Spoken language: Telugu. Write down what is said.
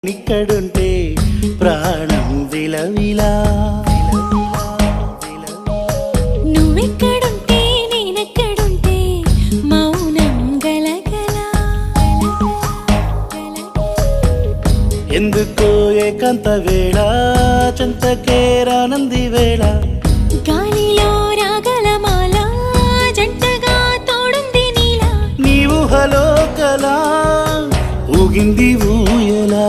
నిక్కడుంటే ప్రాణం విలవిలా నువ్వెక్కడుంటే నేనెక్కడుంటే మౌనం గలగల ఎందుకో ఏకాంత వేళ చెంతకేరానంది వేళ గాలిలో రాగలమాల జంటగా తోడుంది నీలా నీవు హలో కలా ఊగింది ఊయలా